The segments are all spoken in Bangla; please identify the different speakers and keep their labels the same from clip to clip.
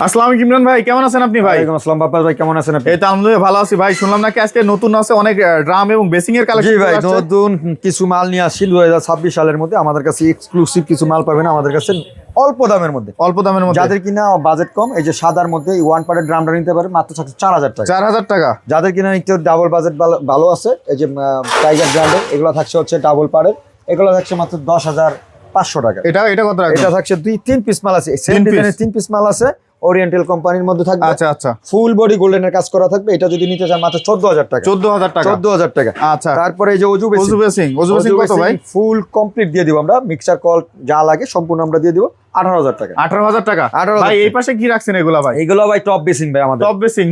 Speaker 1: আসসালামু আলাইকুম ইমরান ভাই, কেমন আছেন আপনি ভাই?
Speaker 2: ওয়ালাইকুম আসসালাম বাপ্পা ভাই, কেমন আছেন আপনি?
Speaker 1: এই তো আলহামদুলিল্লাহ ভালো আছি ভাই। শুনলাম নাকি আজকে নতুন আছে অনেক ড্রাম এবং বেসিং এর কালেকশন।
Speaker 2: জি ভাই, নতুন কিছু মাল নিয়ে আসছি 2026 সালের মধ্যে। আমাদের কাছে এক্সক্লুসিভ কিছু মাল পাবেন আমাদের কাছে অল্প দামের মধ্যে। যাদের কিনা বাজেট কম, এই যে সাদার মধ্যে এই ওয়ান পার্টের ড্রামটা নিতে পারে মাত্র 4000 টাকা।
Speaker 1: 4000 টাকা।
Speaker 2: যাদের কিনা একটু ডাবল বাজেট ভালো আছে, এই যে টাইগার ব্র্যান্ডের এগুলো থাকছে হচ্ছে ডাবল পার্টের, এগুলো থাকছে মাত্র 10,500 টাকা।
Speaker 1: এটা কত রাখবেন?
Speaker 2: এটা থাকছে 2-3 পিস মাল আছে, সেম ডিজাইনের 3 পিস মাল আছে, ওরিয়েন্টাল কোম্পানির মধ্যে থাকবে।
Speaker 1: আচ্ছা।
Speaker 2: ফুল বডি গোল্ডেনের কাজ করা থাকবে। এটা যদি নিতে চান মাত্র 14000 টাকা।
Speaker 1: 14000 টাকা।
Speaker 2: আচ্ছা, তারপরে এই যে অজু বেসিং
Speaker 1: কত ভাই?
Speaker 2: ফুল কমপ্লিট দিয়ে দিব আমরা, মিক্সার কল যা লাগে সম্পূর্ণ আমরা দিয়ে দিব 18000 টাকা।
Speaker 1: 18000 টাকা ভাই। এই পাশে কি রাখছেন এগুলা ভাই?
Speaker 2: এগুলো ভাই টপ বেসিং ভাই, আমাদের
Speaker 1: টপ বেসিং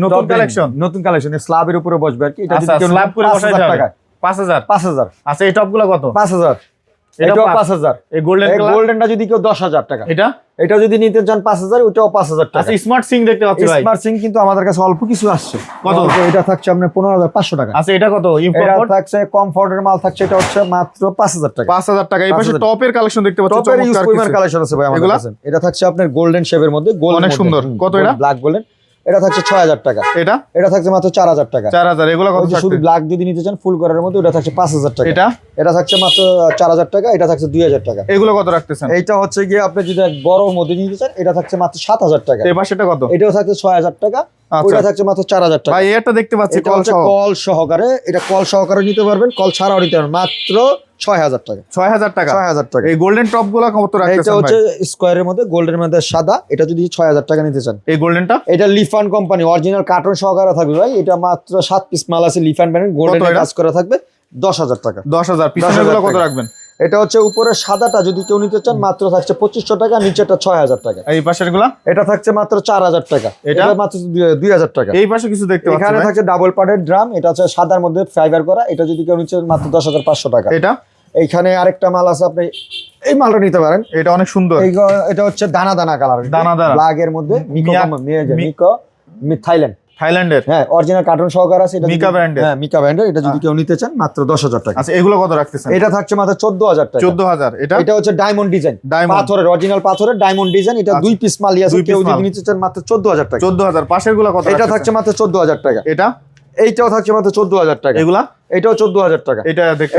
Speaker 1: নতুন কালেকশন
Speaker 2: স্ল্যাবের উপরে বসবে আর কি। এটা
Speaker 1: আচ্ছা,
Speaker 2: যদি কেউ
Speaker 1: স্ল্যাব করে বসাই যাবে।
Speaker 2: টাকা
Speaker 1: 5000। আচ্ছা, এই টপগুলো কত?
Speaker 2: 5000। এটাও 5000।
Speaker 1: এই
Speaker 2: গোল্ডেনটা যদি কেউ 10000 টাকা। এটা যদি নিতে চান 5000, ওটাও 5000 টাকা।
Speaker 1: আচ্ছা, স্মার্ট সিং দেখতে পাচ্ছি ভাই।
Speaker 2: স্মার্ট সিং কিন্তু আমাদের কাছে অল্প কিছু আসছে।
Speaker 1: কত?
Speaker 2: এটা থাকছে আপনার 15500 টাকা।
Speaker 1: আচ্ছা, এটা কত?
Speaker 2: এটা থাকছে কমফোর্টের মাল থাকছে, এটা হচ্ছে মাত্র 5000 টাকা।
Speaker 1: 5000 টাকা। এই পাশে টপের কালেকশন দেখতে পাচ্ছি,
Speaker 2: টপের ইউজ পরিমাণ কালেকশন আছে ভাই আমাদের কাছে। এটা থাকছে আপনার গোল্ডেন শেপের মধ্যে,
Speaker 1: অনেক সুন্দর। কত এটা?
Speaker 2: Black golden. এটা থাকছে 6000 টাকা। এটা থাকছে মাত্র 4000 টাকা।
Speaker 1: 4000। এগুলো কত?
Speaker 2: শুধু ব্ল্যাক যদি নিতে চান ফুল করার মধ্যে, ওটা থাকছে 5000 টাকা। এটা থাকছে মাত্র 4000 টাকা। এটা থাকছে 2000 টাকা।
Speaker 1: এগুলো কত রাখতেছেন?
Speaker 2: এইটা হচ্ছে গিয়ে আপনি যদি বড় মধ্যে নিতে চান, এটা থাকছে মাত্র 7000 টাকা।
Speaker 1: এই পাশেটা কত?
Speaker 2: এটাও থাকছে 6000 টাকা। ওটা থাকছে মাত্র 4000 টাকা।
Speaker 1: ভাই এটা দেখতে পাচ্ছি
Speaker 2: কল সহকারে, এটা কল সহকারে নিতে পারবেন, কল ছাড়াও নিতে পারবেন মাত্র 6000 টাকা।
Speaker 1: 6000 টাকা।
Speaker 2: 6000 টাকা।
Speaker 1: এই গোল্ডেন টপ গুলো কত রাখতেছেন?
Speaker 2: এটা হচ্ছে স্কয়ারের মধ্যে, গোল্ডের মধ্যে সাদা। এটা যদি 6000 টাকা নিতে চান।
Speaker 1: এই গোল্ডেনটা,
Speaker 2: এটা লিফান কোম্পানি অরিজিনাল কার্টন সহকারে থাকবে ভাই। এটা মাত্র 7 পিস মাল আছে, লিফান ব্র্যান্ডের গোল্ডের কাজ করা থাকবে, 10000 টাকা।
Speaker 1: 10000। পিছনেগুলো কত রাখবেন?
Speaker 2: এটা হচ্ছে উপরে সাদাটা যদি কেউ নিতে চান মাত্র থাকছে 2500 টাকা, নিচেটা 6000 টাকা।
Speaker 1: এই পাশেরগুলো?
Speaker 2: এটা থাকছে মাত্র 4000 টাকা। এটা মাত্র 2000 টাকা।
Speaker 1: এই পাশে কিছু দেখতে পাচ্ছি,
Speaker 2: এখানে থাকছে ডাবল পার্টের ড্রাম। এটা হচ্ছে সাদার মধ্যে ফাইবার করা। এটা যদি কেউ নিতে চান মাত্র 10500 টাকা। এইখানে আরেকটা মাল আছে, আপনি এই মালটা নিতে পারেন।
Speaker 1: এটা অনেক সুন্দর।
Speaker 2: এটা হচ্ছে দানা কালার,
Speaker 1: দানা
Speaker 2: ব্ল্যাকের মধ্যে মিকো থাইল্যান্ডের, হ্যাঁ, অরিজিনাল কার্টন সহকারে আছে। এটা মিকা ব্র্যান্ডের। এটা যদি কেউ নিতে চান মাত্র 10000 টাকা।
Speaker 1: আচ্ছা, এগুলো কত রাখতেছেন?
Speaker 2: এটা থাকছে মাত্র 14000 টাকা।
Speaker 1: 14000। এটা
Speaker 2: হচ্ছে ডায়মন্ড ডিজাইন, পাথরের অরিজিনাল পাথরের ডায়মন্ড ডিজাইন। এটা 2 পিস মাল আছে, কেউ যদি নিতে চান মাত্র 14000 টাকা।
Speaker 1: 14000। পাশেরগুলো কত?
Speaker 2: এটা থাকছে মাত্র 14000 টাকা। এইটাও থাকছে মাত্র 14000 টাকা। এটাও 14000 টাকা।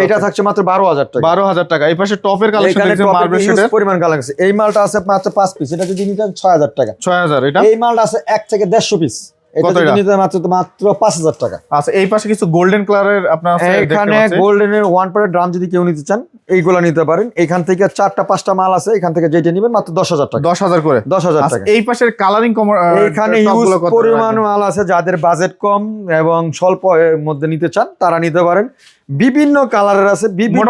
Speaker 2: এটা থাকছে মাত্র 12000 টাকা।
Speaker 1: 12000 টাকা। এই পাশে টপের কালেকশন দেখছেন, মার্বেল শেডের
Speaker 2: পরিমাণ কালেকশন। এই মালটা আছে মাত্র 5 পিস। এটা যদি নিতে চান 6000 টাকা।
Speaker 1: 6000।
Speaker 2: এই মালটা আছে 1 থেকে 150 পিস। এটা যদি নিতে মাত্র 5000 টাকা।
Speaker 1: আচ্ছা, এই পাশে কিছু গোল্ডেন কালারের আপনার আছে,
Speaker 2: এখানে গোল্ডেনের ওয়ান পার্টের ড্রাম যদি কেউ নিতে চান এইগুলো নিতে পারেন। এখান থেকে 4টা-5টা মাল আছে, এখান থেকে যেটা নেবেন মাত্র 10000 টাকা।
Speaker 1: 10000 করে।
Speaker 2: 10000 টাকা।
Speaker 1: এই পাশের কালারিং
Speaker 2: এখানে ইউজ পরিমাণ মাল আছে। যাদের বাজেট কম এবং স্বল্প এর মধ্যে নিতে চান তারা নিতে পারেন। বিভিন্ন কালারের আছে, বিভিন্ন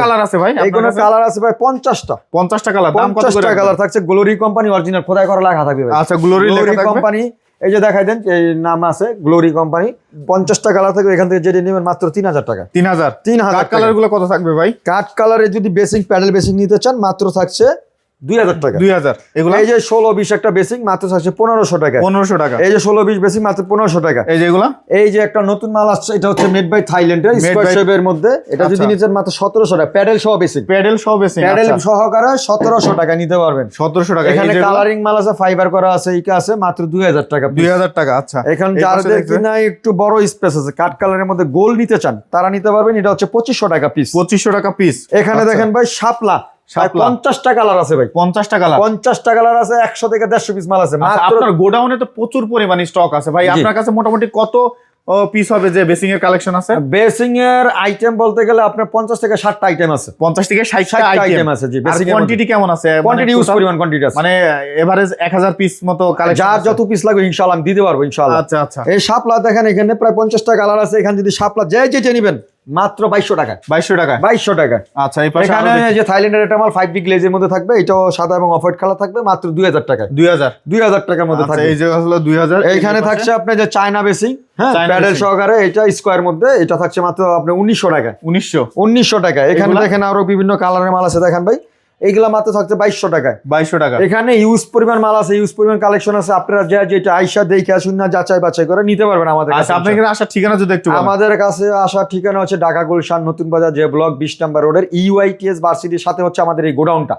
Speaker 1: কালার আছে ভাই।
Speaker 2: এইগুলো কালার আছে ভাই 50টা।
Speaker 1: 50টা কালার। দাম কত করে?
Speaker 2: 50টা কালার থাকছে। গ্লোরি কোম্পানি অরিজিনাল খোদাই করা লেখা থাকবে ভাই।
Speaker 1: আচ্ছা, গ্লোরি
Speaker 2: কোম্পানি, এই যে দেখাই দেন, এই নাম আছে গ্লোরি কোম্পানি। 50টা কালার থাকবে। এখান থেকে যেটা নেবেন মাত্র 3000 টাকা।
Speaker 1: 3000। কাট কালার গুলো কত থাকবে ভাই?
Speaker 2: কাট কালারে যদি বেসিং প্যাডেল বেসিং নিতে চান মাত্র থাকছে 2000 টাকা।
Speaker 1: 2000। এগুলো
Speaker 2: এই যে 16-20 একটা বেসিং মাত্র থাকছে 1500 টাকা।
Speaker 1: 1500 টাকা।
Speaker 2: এই যে 16-20 বেসিং মাত্র 1500 টাকা।
Speaker 1: এই যে এগুলা,
Speaker 2: এই যে একটা নতুন মাল আসছে, এটা হচ্ছে মেড বাই থাইল্যান্ডের স্কয়ার শেপের মধ্যে। এটা যদি নিতেন মাত্র 1700 টাকা। প্যাডেল সহ বেসিং। প্যাডেল সহকারে 1700 টাকা নিতে পারবেন।
Speaker 1: 1700 টাকা।
Speaker 2: এখানে কালারিং মাল আছে, ফাইবার করা আছে, এইটা আছে মাত্র 2000 টাকা।
Speaker 1: 2000 টাকা। আচ্ছা,
Speaker 2: এখন যাদের কিনা একটু বড় স্পেস আছে, কাট কালারের মধ্যে গোল নিতে চান তারা নিতে পারবেন। এটা হচ্ছে 2500 টাকা পিস।
Speaker 1: 2500 টাকা পিস।
Speaker 2: এখানে দেখেন ভাই শাপলা 50টা কালার আছে ভাই।
Speaker 1: 50টা কালার
Speaker 2: আছে। 100 থেকে 150 পিস মাল আছে।
Speaker 1: আপনার গোডাউনে তো প্রচুর পরিমাণে স্টক আছে ভাই। আপনার কাছে মোটামুটি কত পিস হবে যে বেসিং এর কালেকশন আছে? বেসিং এর আইটেম বলতে গেলে আপনার 50 থেকে 60টা আইটেম আছে। 50 থেকে 60টা আইটেম আছে। জি, বেসিং কোয়ান্টিটি কেমন আছে? কোয়ান্টিটি ইউজ পরিমাণ কোয়ান্টিটি আছে, মানে এভারেজ 1000 পিস মতো কালেকশন। যার যত পিস লাগবে ইনশাআল্লাহ আমি দিতে পারবো ইনশাআল্লাহ। আচ্ছা। এই শাপলা দেখেন, এখানে প্রায় 50টা কালার আছে। এখানে যদি শাপলা যেটা নেবেন মাত্র 2200 টাকা। 2200 টাকা। আচ্ছা, এই পাশে এখানে যে থাইল্যান্ডের একটা মাল 5D গ্লেজের মধ্যে থাকবে, এটাও সাদা এবং অফ হোয়াইট কালার থাকবে, মাত্র 2000 টাকা। 2000 টাকার মধ্যে থাকবে। এই যে হলো 2000। এখানে থাকছে আপনার যে চায়না বেসিং, হ্যাঁ, প্যাডেল সহকারে, এটা স্কয়ার মধ্যে, এটা থাকছে মাত্র আপনার 1900 টাকা। 1900 টাকা। এখানে দেখেন আরো বিভিন্ন কালারের মাল আছে, দেখেন ভাই। এইগুলা মাত্র থাকছে 2200 টাকায়। 2200 টাকা। এখানে ইউজ পরিমাণ মাল আছে, ইউজ পরিমাণ কালেকশন আছে। আপনারা যেটা আইসা দেখে আসুন না, যাচাই বাছাই করে নিতে পারবেন আমাদের কাছে। আপনাদের আসার ঠিকানা যদি একটু বলেন। আমাদের কাছে আসার ঠিকানা হচ্ছে ঢাকা গুলশান নতুন বাজার, যে ব্লক 20 নম্বর রোডের EYTS ভার্সিটির সাথে হচ্ছে আমাদের এই গোডাউনটা।